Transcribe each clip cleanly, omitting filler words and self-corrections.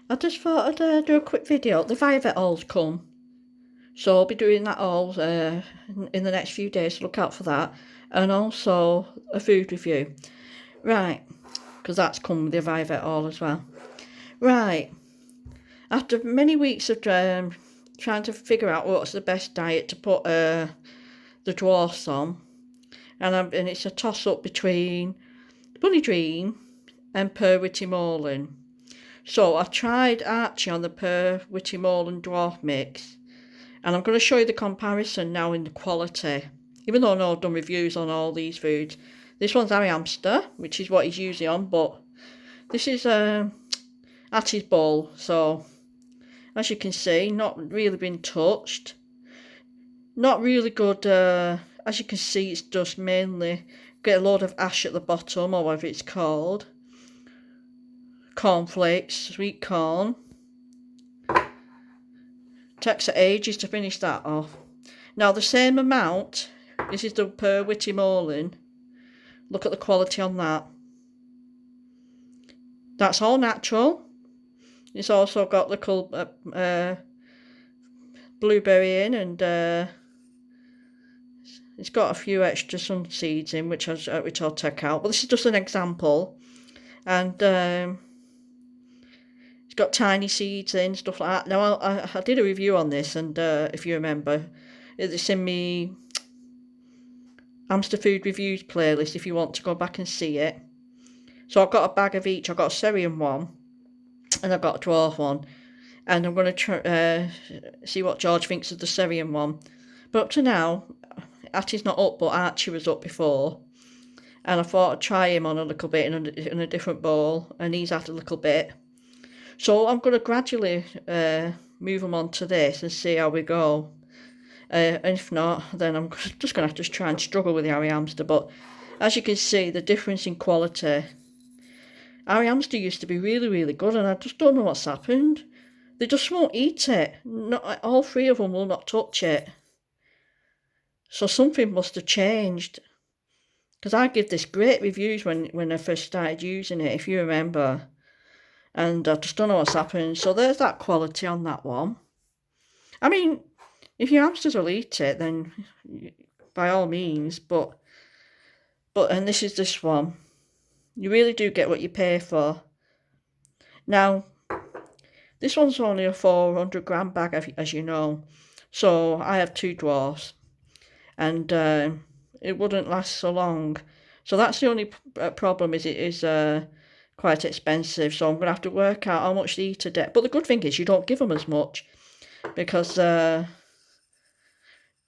I just thought I'd do a quick video. The Violet all's come, so I'll be doing that all in the next few days, so look out for that. And also a food review. Right, because that's come with the Violet all as well. Right, after many weeks of trying to figure out what's the best diet to put the dwarfs on, and it's a toss-up between Bunny Dream and Per Witty Morlin. So I've tried Archie on the Per Witty Morlin dwarf mix, and I'm going to show you the comparison now in the quality. Even though I've done reviews on all these foods, this one's Hamster, which is what he's usually on, but this is at his bowl. So as you can see, not really been touched. Not really good. As you can see, it's just mainly get a load of ash at the bottom, or whatever it's called. Cornflakes, sweet corn. Takes ages to finish that off. Now the same amount, this is the Per Witty Morlin. Look at the quality on that. That's all natural. It's also got little blueberry in, and it's got a few extra sun seeds in, which I'll take out. But this is just an example, and it's got tiny seeds in, stuff like that. Now I did a review on this, and if you remember, it's in me Hamster Food Reviews playlist if you want to go back and see it. So I've got a bag of each. I've got a Syrian one and I've got a dwarf one. And I'm going to see what George thinks of the Syrian one. But up to now, Attie's not up, but Archie was up before. And I thought I'd try him on a little bit in a different bowl. And he's had a little bit. So I'm going to gradually move him on to this and see how we go. And if not, then I'm just going to have to try and struggle with the Harry Hamster. But as you can see, the difference in quality. Harry Hamster used to be really, really good, and I just don't know what's happened. They just won't eat it. Not, all three of them will not touch it. So something must have changed. Because I give this great reviews when I first started using it, if you remember. And I just don't know what's happened. So there's that quality on that one. I mean, if your hamsters will eat it, then by all means. But and this one. You really do get what you pay for. Now, this one's only a 400 gram bag, as you know. So I have two dwarfs. And it wouldn't last so long. So that's the only problem, is it is quite expensive. So I'm going to have to work out how much they eat a day. But the good thing is you don't give them as much. Because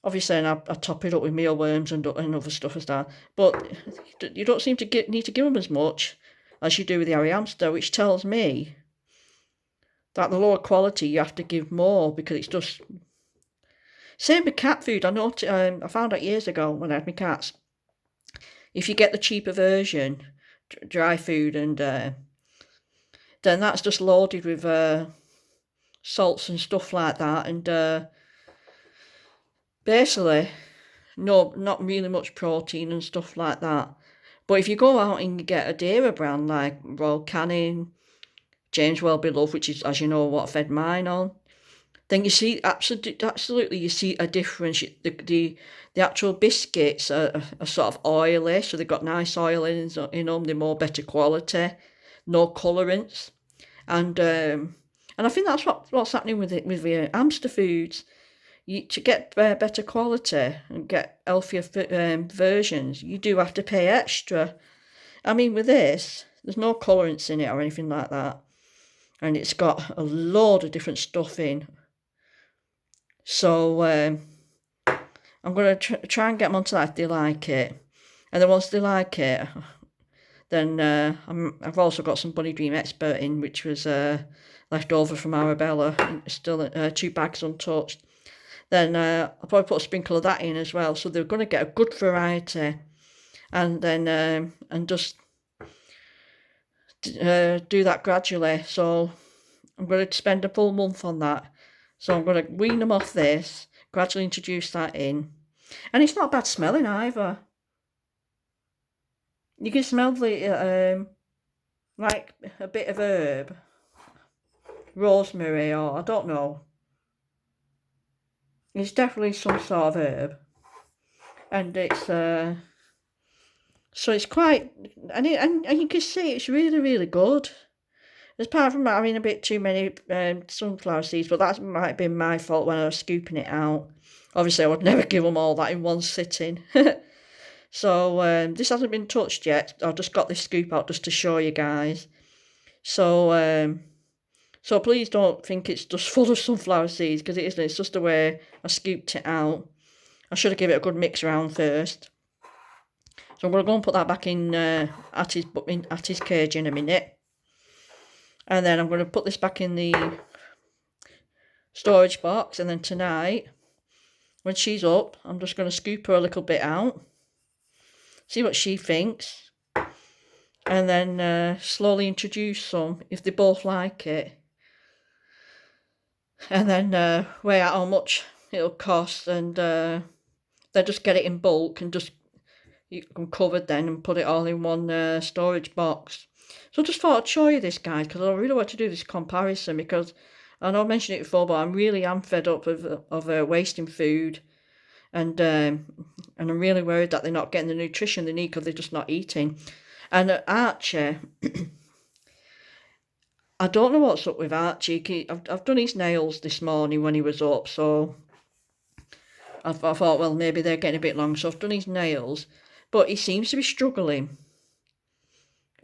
obviously I top it up with mealworms and other stuff as that. But you don't seem to need to give them as much as you do with the Harry Hamster, which tells me that the lower quality you have to give more, because it's just... Same with cat food. I found out years ago when I had my cats, if you get the cheaper version, dry food, and then that's just loaded with salts and stuff like that, and basically not really much protein and stuff like that. But if you go out and you get a dairy brand like Royal Canin, James Wellbeloved, which is, as you know, what I fed mine on, then you see absolutely you see a difference. The actual biscuits are sort of oily, so they've got nice oil in them. They're more better quality, no colourants, and I think that's what's happening with the hamster foods. To get better quality and get healthier versions, you do have to pay extra. I mean, with this, there's no colourants in it or anything like that, and it's got a load of different stuff in. So I'm going to try and get them onto that if they like it. And then once they like it, then I've also got some Bunny Dream Expert in, which was left over from Arabella, still 2 bags untouched. Then I'll probably put a sprinkle of that in as well. So they're going to get a good variety. And then and just do that gradually. So I'm going to spend a full month on that. So I'm going to wean them off this, gradually introduce that in. And it's not bad smelling either. You can smell the like a bit of herb. rosemary, or I don't know. It's definitely some sort of herb, and it's so it's quite, and you can see it's really really good. Apart from having a bit too many sunflower seeds, but that might have been my fault when I was scooping it out. Obviously, I would never give them all that in one sitting. So this hasn't been touched yet. I've just got this scoop out just to show you guys. So so please don't think it's just full of sunflower seeds, because it isn't. It's just the way I scooped it out. I should have given it a good mix around first. So I'm going to go and put that back in at his cage in a minute. And then I'm going to put this back in the storage box, and then tonight, when she's up, I'm just going to scoop her a little bit out, see what she thinks, and then slowly introduce some if they both like it, and then weigh out how much it'll cost, and then just get it in bulk and just you can cover it then and put it all in one storage box. So I just thought I'd show you this, guys, because I really want to do this comparison, because I know I mentioned it before, but I really am fed up of wasting food, and I'm really worried that they're not getting the nutrition they need because they're just not eating. And Archie, I don't know what's up with Archie. I've done his nails this morning when he was up, so I thought, well, maybe they're getting a bit long, so I've done his nails, but he seems to be struggling,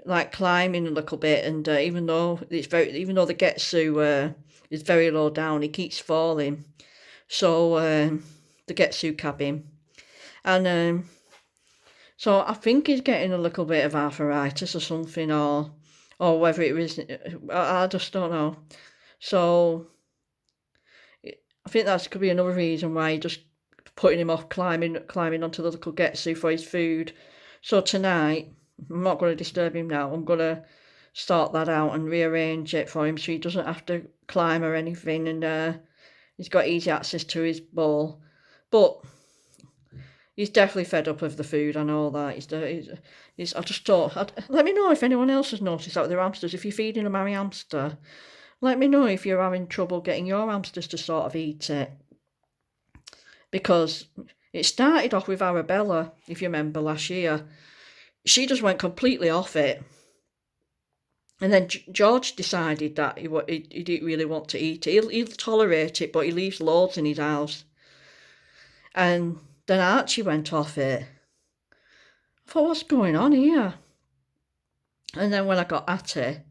like climbing a little bit, and even though the Getsu is very low down, he keeps falling. So the Getsu cabin, and so I think he's getting a little bit of arthritis or something, or whether it was, I just don't know. So I think that could be another reason why he just putting him off climbing onto the little Getsu for his food. So tonight, I'm not going to disturb him now. I'm going to sort that out and rearrange it for him so he doesn't have to climb or anything, and he's got easy access to his bowl. But he's definitely fed up of the food, I know that. I just thought, let me know if anyone else has noticed that with their hamsters. If you're feeding a hamster, let me know if you're having trouble getting your hamsters to sort of eat it. Because it started off with Arabella, if you remember last year. She just went completely off it. And then George decided that he didn't really want to eat it. He'll tolerate it, but he leaves loads in his house. And then Archie went off it. I thought, what's going on here? And then when I got at it,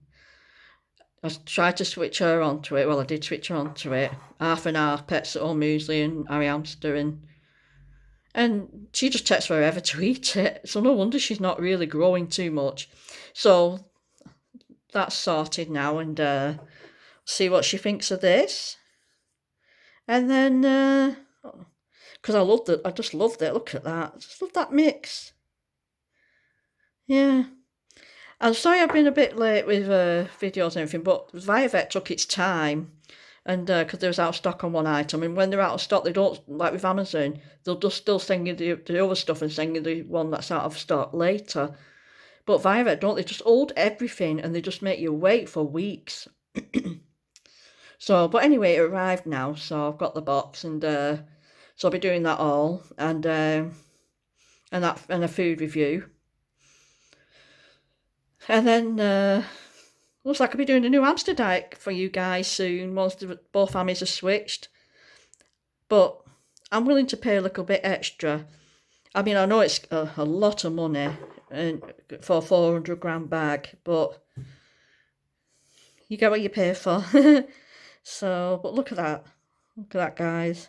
I tried to switch her onto it. Well, I did switch her onto it. Half an hour, Pets at Home Muesli and Harry Hamster, and she just takes forever to eat it. So no wonder she's not really growing too much. So that's sorted now, and see what she thinks of this. And then, because I just loved it. Look at that. I just love that mix. Yeah. I'm sorry I've been a bit late with videos and everything, but Viavet took its time, and because they was out of stock on one item, and when they're out of stock, they don't, like with Amazon, they'll just still send you the other stuff and send you the one that's out of stock later. But Viavet don't, they just hold everything, and they just make you wait for weeks. So, but anyway, it arrived now, so I've got the box, and so I'll be doing that all, and a food review. And then looks like I'll be doing a new hamster diet for you guys soon once both families are switched. But I'm willing to pay a little bit extra. I mean, I know it's a lot of money for a 400 gram bag, but you get what you pay for. So, but look at that. Look at that, guys.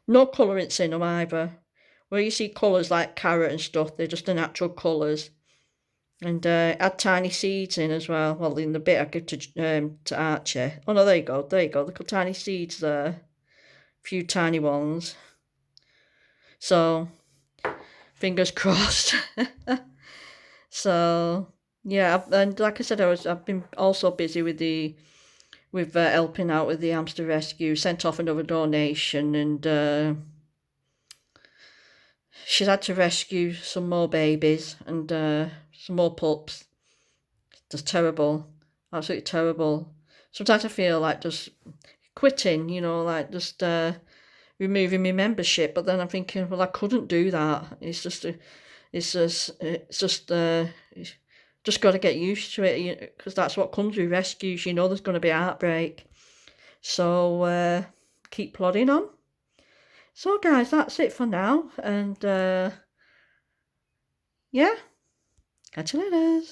No colourants in them either. Where you see colours like carrot and stuff, they're just the natural colours. And add tiny seeds in as well. Well, in the bit I give to Archie. Oh no, there you go. Little tiny seeds there. A few tiny ones. So, fingers crossed. So, yeah, and like I said, I've been also busy with helping out with the hamster rescue. Sent off another donation, and she's had to rescue some more babies and some more pups. Just terrible. Absolutely terrible. Sometimes I feel like just quitting, like just removing my membership. But then I'm thinking, well, I couldn't do that. It's just got to get used to it, because that's what comes with rescues. There's going to be heartbreak. So keep plodding on. So guys, that's it for now. And yeah, catch you later.